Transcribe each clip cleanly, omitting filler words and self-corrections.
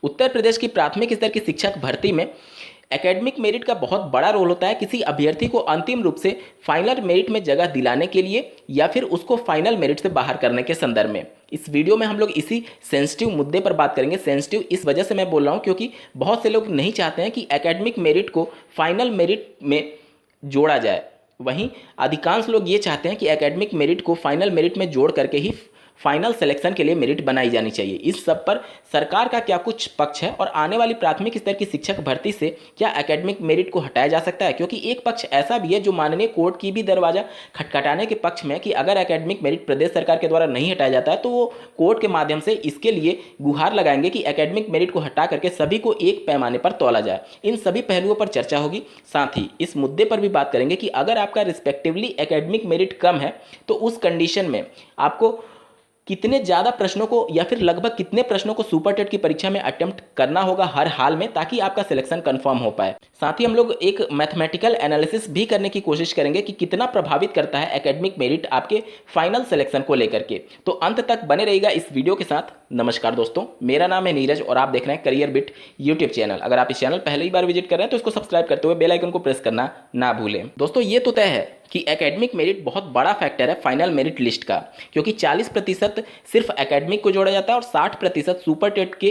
उत्तर प्रदेश की प्राथमिक स्तर की शिक्षक भर्ती में एकेडमिक मेरिट का बहुत बड़ा रोल होता है किसी अभ्यर्थी को अंतिम रूप से फाइनल मेरिट में जगह दिलाने के लिए या फिर उसको फाइनल मेरिट से बाहर करने के संदर्भ में। इस वीडियो में हम लोग इसी सेंसिटिव मुद्दे पर बात करेंगे। सेंसिटिव इस वजह से मैं बोल रहा हूँ क्योंकि बहुत से लोग नहीं चाहते हैं कि एकेडमिक मेरिट को फाइनल मेरिट में जोड़ा जाए। वहीं अधिकांश लोग ये चाहते हैं कि एकेडमिक मेरिट को फाइनल मेरिट में जोड़ करके ही फाइनल सिलेक्शन के लिए मेरिट बनाई जानी चाहिए। इस सब पर सरकार का क्या कुछ पक्ष है और आने वाली प्राथमिक स्तर की शिक्षक भर्ती से क्या एकेडमिक मेरिट को हटाया जा सकता है? क्योंकि एक पक्ष ऐसा भी है जो माननीय कोर्ट की भी दरवाजा खटखटाने के पक्ष में कि अगर एकेडमिक मेरिट प्रदेश सरकार के द्वारा नहीं हटाया जाता है तो वो कोर्ट के माध्यम से इसके लिए गुहार लगाएंगे कि एकेडमिक मेरिट को हटा करके सभी को एक पैमाने पर तौला जाए। इन सभी पहलुओं पर चर्चा होगी। साथ ही इस मुद्दे पर भी बात करेंगे कि अगर आपका रिस्पेक्टिवली एकेडमिक मेरिट कम है तो उस कंडीशन में आपको कितने ज़्यादा प्रश्नों को या फिर लगभग कितने प्रश्नों को सुपर टेट की परीक्षा में अटेम्प्ट करना होगा हर हाल में ताकि आपका सिलेक्शन कंफर्म हो पाए। साथ ही हम लोग एक मैथमेटिकल एनालिसिस भी करने की कोशिश करेंगे कि कितना प्रभावित करता है एकेडमिक मेरिट आपके फाइनल सिलेक्शन को लेकर के। तो अंत तक बने रहिएगा इस वीडियो के साथ। नमस्कार दोस्तों, मेरा नाम है नीरज और आप देख रहे हैं करियर बिट यूट्यूब चैनल। अगर आप इस चैनल पहली बार विजिट कर रहे हैं तो इसको सब्सक्राइब करते हुए बेल आइकन को प्रेस करना ना भूलें। दोस्तों, ये तो तय है कि एकेडमिक मेरिट बहुत बड़ा फैक्टर है फाइनल मेरिट लिस्ट का, क्योंकि 40% सिर्फ एकेडमिक को जोड़ा जाता है और 60% सुपर टेट के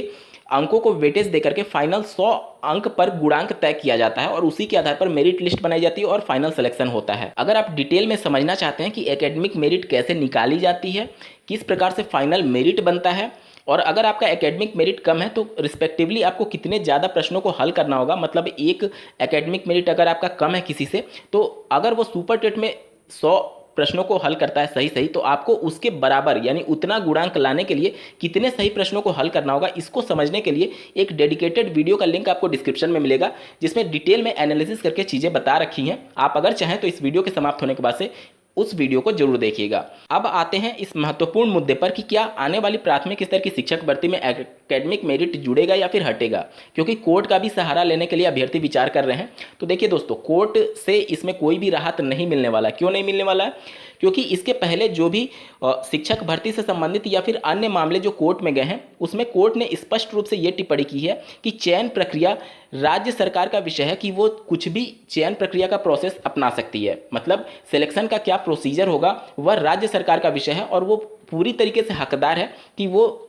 अंकों को वेटेज देकर के फाइनल 100 अंक पर गुणांक तय किया जाता है और उसी के आधार पर मेरिट लिस्ट बनाई जाती है और फाइनल सिलेक्शन होता है। अगर आप डिटेल में समझना चाहते हैं कि एकेडमिक मेरिट कैसे निकाली जाती है, किस प्रकार से फाइनल मेरिट बनता है और अगर आपका एकेडमिक मेरिट कम है तो रिस्पेक्टिवली आपको कितने ज़्यादा प्रश्नों को हल करना होगा, मतलब एक एकेडमिक मेरिट अगर आपका कम है किसी से तो अगर वो सुपर टेट में 100 प्रश्नों को हल करता है सही तो आपको उसके बराबर यानी उतना गुणांक लाने के लिए कितने सही प्रश्नों को हल करना होगा, इसको समझने के लिए एक डेडिकेटेड वीडियो का लिंक आपको डिस्क्रिप्शन में मिलेगा जिसमें डिटेल में एनालिसिस करके चीज़ें बता रखी हैं। आप अगर चाहें तो इस वीडियो के समाप्त होने के बाद से उस वीडियो को जरूर देखिएगा। अब आते हैं इस महत्वपूर्ण मुद्दे पर कि क्या आने वाली प्राथमिक स्तर की शिक्षक भर्ती में एकेडमिक मेरिट जुड़ेगा या फिर हटेगा, क्योंकि कोर्ट का भी सहारा लेने के लिए अभ्यर्थी विचार कर रहे हैं। तो देखिए दोस्तों, कोर्ट से इसमें कोई भी राहत नहीं मिलने वाला। क्यों नहीं मिलने वाला है? क्योंकि इसके पहले जो भी शिक्षक भर्ती से संबंधित या फिर अन्य मामले जो कोर्ट में गए हैं उसमें कोर्ट ने स्पष्ट रूप से ये टिप्पणी की है कि चयन प्रक्रिया राज्य सरकार का विषय है कि वो कुछ भी चयन प्रक्रिया का प्रोसेस अपना सकती है। मतलब सिलेक्शन का क्या प्रोसीजर होगा वह राज्य सरकार का विषय है और वो पूरी तरीके से हकदार है कि वो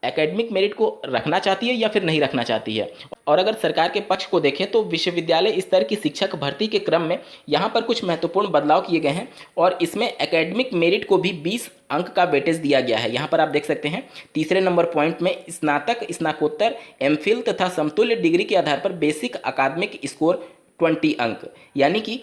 एकेडमिक मेरिट को रखना चाहती है या फिर नहीं रखना चाहती है। और अगर सरकार के पक्ष को देखें तो विश्वविद्यालय स्तर की शिक्षक भर्ती के क्रम में यहाँ पर कुछ महत्वपूर्ण बदलाव किए गए हैं और इसमें एकेडमिक मेरिट को भी 20 अंक का वेटेज दिया गया है। यहाँ पर आप देख सकते हैं तीसरे नंबर पॉइंट में स्नातक, स्नाकोत्तर, एमफिल तथा समतुल्य डिग्री के आधार पर बेसिक अकादमिक स्कोर 20 अंक, यानी कि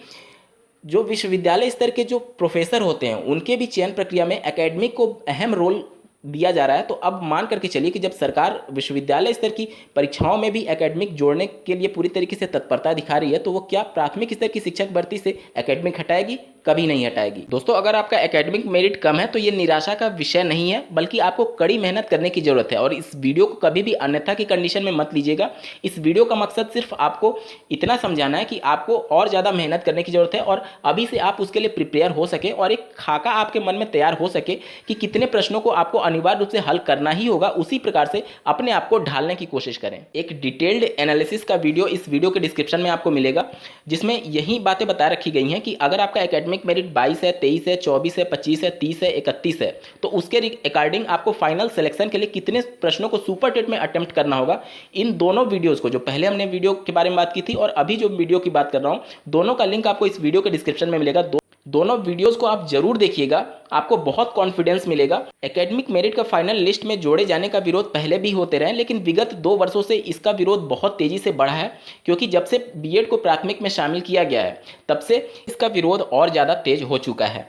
जो विश्वविद्यालय स्तर के जो प्रोफेसर होते हैं उनके भी चयन प्रक्रिया में एकेडमिक को अहम रोल दिया जा रहा है। तो अब मान करके चलिए कि जब सरकार विश्वविद्यालय स्तर की परीक्षाओं में भी एकेडमिक जोड़ने के लिए पूरी तरीके से तत्परता दिखा रही है तो वो क्या प्राथमिक स्तर की शिक्षक भर्ती से एकेडमिक हटाएगी? कभी नहीं हटाएगी। दोस्तों, अगर आपका एकेडमिक मेरिट कम है तो ये निराशा का विषय नहीं है, बल्कि आपको कड़ी मेहनत करने की जरूरत है। और इस वीडियो को कभी भी अन्यथा की कंडीशन में मत लीजिएगा। इस वीडियो का मकसद सिर्फ आपको इतना समझाना है कि आपको और ज़्यादा मेहनत करने की जरूरत है और अभी से आप उसके लिए प्रिपेयर हो सके और एक खाका आपके मन में तैयार हो सके कि कितने प्रश्नों को आपको अनिवार्य रूप से हल करना ही होगा। उसी प्रकार से अपने आप को ढालने की कोशिश करें। एक डिटेल्ड एनालिसिस का वीडियो इस वीडियो के डिस्क्रिप्शन में आपको मिलेगा जिसमें यही बातें बता रखी गई हैं कि अगर आपका एकेडमिक मेरिट 22 है, 23 है, 24 है, 25 है, 30 है, 31 है तो उसके अकॉर्डिंग आपको फाइनल सिलेक्शन के लिए कितने प्रश्नों को सुपर टेट में अटेम्प्ट करना होगा। इन दोनों वीडियोस को, जो पहले हमने वीडियो के बारे में बात की थी और अभी जो वीडियो की बात कर रहा हूं, दोनों का लिंक आपको इस वीडियो के डिस्क्रिप्शन में मिलेगा। दोनों वीडियोस को आप जरूर देखिएगा, आपको बहुत कॉन्फिडेंस मिलेगा। एकेडमिक मेरिट का फाइनल लिस्ट में जोड़े जाने का विरोध पहले भी होते रहे, लेकिन विगत 2 वर्षों से इसका विरोध बहुत तेजी से बढ़ा है, क्योंकि जब से बीएड को प्राथमिक में शामिल किया गया है तब से इसका विरोध और ज़्यादा तेज हो चुका है।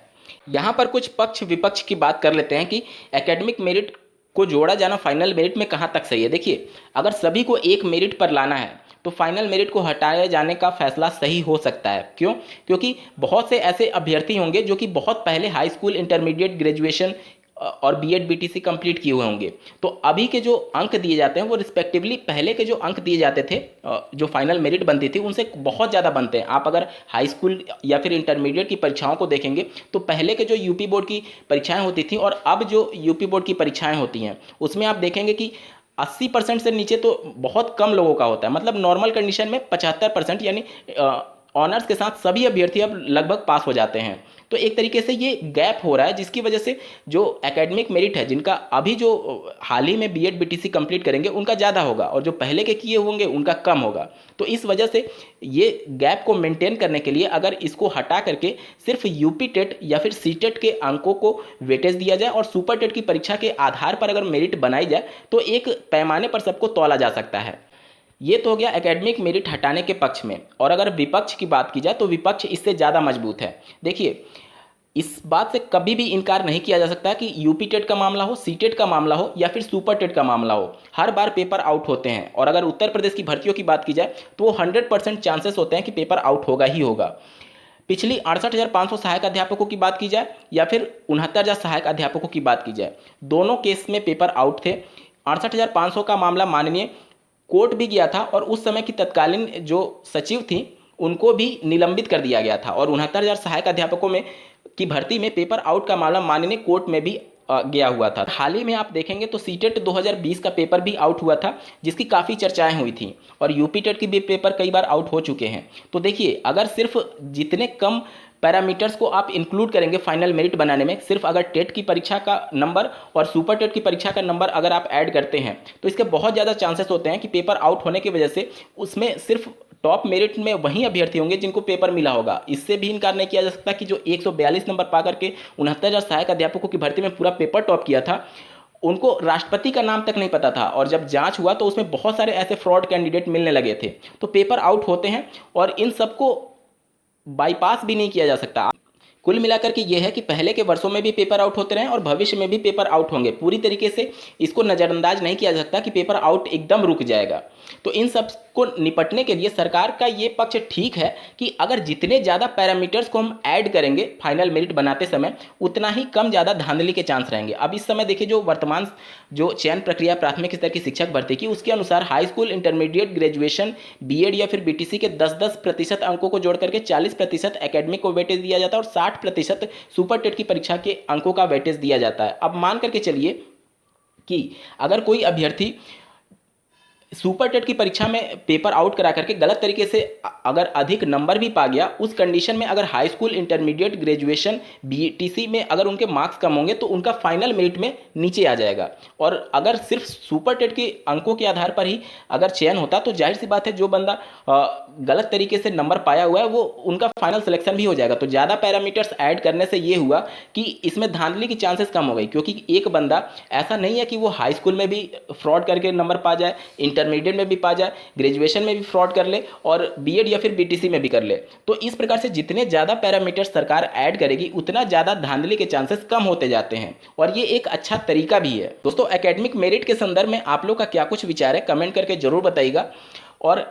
यहाँ पर कुछ पक्ष विपक्ष की बात कर लेते हैं कि एकेडमिक मेरिट को जोड़ा जाना फाइनल मेरिट में कहाँ तक सही है। देखिए, अगर सभी को एक मेरिट पर लाना है तो फाइनल मेरिट को हटाए जाने का फैसला सही हो सकता है। क्यों? क्योंकि बहुत से ऐसे अभ्यर्थी होंगे जो कि बहुत पहले हाई स्कूल, इंटरमीडिएट, ग्रेजुएशन और बीएड बीटीसी कंप्लीट किए हुए होंगे। तो अभी के जो अंक दिए जाते हैं वो रिस्पेक्टिवली पहले के जो अंक दिए जाते थे, जो फाइनल मेरिट बनती थी, उनसे बहुत ज़्यादा बनते हैं। आप अगर हाई स्कूल या फिर इंटरमीडिएट की परीक्षाओं को देखेंगे तो पहले के जो यूपी बोर्ड की परीक्षाएं होती थी और अब जो यूपी बोर्ड की परीक्षाएं होती हैं उसमें आप देखेंगे कि 80% से नीचे तो बहुत कम लोगों का होता है। मतलब नॉर्मल कंडीशन में 75% यानी ऑनर्स के साथ सभी अभ्यर्थी अब लगभग पास हो जाते हैं। तो एक तरीके से ये गैप हो रहा है, जिसकी वजह से जो एकेडमिक मेरिट है, जिनका अभी जो हाल ही में बीएड बीटीसी कंप्लीट करेंगे उनका ज़्यादा होगा, और जो पहले के किए होंगे उनका कम होगा। तो इस वजह से ये गैप को मेंटेन करने के लिए अगर इसको हटा करके सिर्फ यूपी टेट या फिर सी टेट के अंकों को वेटेज दिया जाए और सुपर टेट की परीक्षा के आधार पर अगर मेरिट बनाई जाए, तो एक पैमाने पर सबको तौला जा सकता है। ये तो हो गया एकेडमिक मेरिट हटाने के पक्ष में। और अगर विपक्ष की बात की जाए तो विपक्ष इससे ज़्यादा मजबूत है। देखिए, इस बात से कभी भी इनकार नहीं किया जा सकता कि यूपी टेट का मामला हो, सी टेट का मामला हो या फिर सुपर टेट का मामला हो, हर बार पेपर आउट होते हैं। और अगर उत्तर प्रदेश की भर्तियों की बात की जाए तो वो 100% चांसेस होते हैं कि पेपर आउट होगा ही होगा। पिछली 68,500 सहायक अध्यापकों की बात की जाए या फिर 69,000 सहायक अध्यापकों की बात की जाए, दोनों केस में पेपर आउट थे। 68,500 का मामला माननीय कोर्ट भी गया था और उस समय की तत्कालीन जो सचिव थी उनको भी निलंबित कर दिया गया था। और 69,000 सहायक अध्यापकों में की भर्ती में पेपर आउट का मामला माननीय कोर्ट में भी गया हुआ था। हाल ही में आप देखेंगे तो सीटेट 2020 का पेपर भी आउट हुआ था, जिसकी काफ़ी चर्चाएं हुई थी, और यूपी टेट की भी पेपर कई बार आउट हो चुके हैं। तो देखिए, अगर सिर्फ जितने कम पैरामीटर्स को आप इंक्लूड करेंगे फाइनल मेरिट बनाने में, सिर्फ अगर टेट की परीक्षा का नंबर और सुपर टेट की परीक्षा का नंबर अगर आप ऐड करते हैं, तो इसके बहुत ज़्यादा चांसेस होते हैं कि पेपर आउट होने की वजह से उसमें सिर्फ टॉप मेरिट में वही अभ्यर्थी होंगे जिनको पेपर मिला होगा। इससे भी इनकार नहीं किया जा सकता कि जो 142 नंबर पा करके 69,000 सहायक अध्यापकों की भर्ती में पूरा पेपर टॉप किया था, उनको राष्ट्रपति का नाम तक नहीं पता था, और जब जांच हुआ तो उसमें बहुत सारे ऐसे फ्रॉड कैंडिडेट मिलने लगे थे। तो पेपर आउट होते हैं और इन सबको बाईपास भी नहीं किया जा सकता। कुल मिलाकर के ये है कि पहले के वर्षों में भी पेपर आउट होते रहे और भविष्य में भी पेपर आउट होंगे। पूरी तरीके से इसको नज़रअंदाज नहीं किया जा सकता कि पेपर आउट एकदम रुक जाएगा। तो इन सब को निपटने के लिए सरकार का ये पक्ष ठीक है कि अगर जितने ज़्यादा पैरामीटर्स को हम ऐड करेंगे फाइनल मेरिट बनाते समय, उतना ही कम ज़्यादा धांधली के चांस रहेंगे। अब इस समय देखिए, जो वर्तमान जो चयन प्रक्रिया प्राथमिक स्तर की शिक्षक भर्ती की, उसके अनुसार high school, intermediate, graduation, BEd या फिर बीटीसी के 10-10% अंकों को जोड़ करके 40% एकेडमिक को वेटेज दिया जाता है और 60% सुपर टेट की परीक्षा के अंकों का वेटेज दिया जाता है। अब मान करके चलिए कि अगर कोई अभ्यर्थी सुपर टेट की परीक्षा में पेपर आउट करा करके गलत तरीके से अगर अधिक नंबर भी पा गया, उस कंडीशन में अगर high school, intermediate, graduation, BTC में अगर उनके मार्क्स कम होंगे तो उनका फाइनल मेरिट में नीचे आ जाएगा। और अगर सिर्फ सुपर टेट के अंकों के आधार पर ही अगर चयन होता तो जाहिर सी बात है, जो बंदा गलत तरीके से नंबर पाया हुआ है वो उनका फाइनल सिलेक्शन भी हो जाएगा। तो ज़्यादा पैरामीटर्स ऐड करने से ये हुआ कि इसमें धांधली की चांसेस कम हो गई, क्योंकि एक बंदा ऐसा नहीं है कि वो हाई स्कूल में भी फ्रॉड करके नंबर पा जाए, इंटरमीडिएट में भी पा जाए, ग्रेजुएशन में भी फ्रॉड कर ले और बीएड या फिर बीटीसी में भी कर ले। तो इस प्रकार से जितने ज़्यादा पैरामीटर्स सरकार ऐड करेगी, उतना ज़्यादा धांधली के चांसेस कम होते जाते हैं, और ये एक अच्छा तरीका भी है। दोस्तों, एकेडमिक मेरिट के संदर्भ में आप लोग का क्या कुछ विचार है, कमेंट करके जरूर बताइएगा। और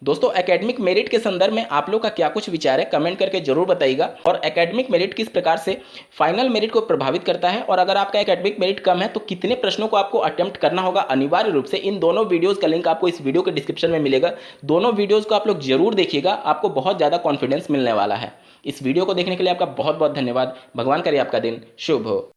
दोस्तों, एकेडमिक मेरिट के संदर्भ में आप लोग का क्या कुछ विचार है, कमेंट करके जरूर बताइएगा। और एकेडमिक मेरिट किस प्रकार से फाइनल मेरिट को प्रभावित करता है, और अगर आपका एकेडमिक मेरिट कम है तो कितने प्रश्नों को आपको अटेम्प्ट करना होगा अनिवार्य रूप से। इन दोनों वीडियोस का लिंक आपको इस वीडियो के डिस्क्रिप्शन में मिलेगा। दोनों वीडियोज़ को आप लोग जरूर देखिएगा, आपको बहुत ज़्यादा कॉन्फिडेंस मिलने वाला है। इस वीडियो को देखने के लिए आपका बहुत बहुत धन्यवाद। भगवान करे आपका दिन शुभ हो।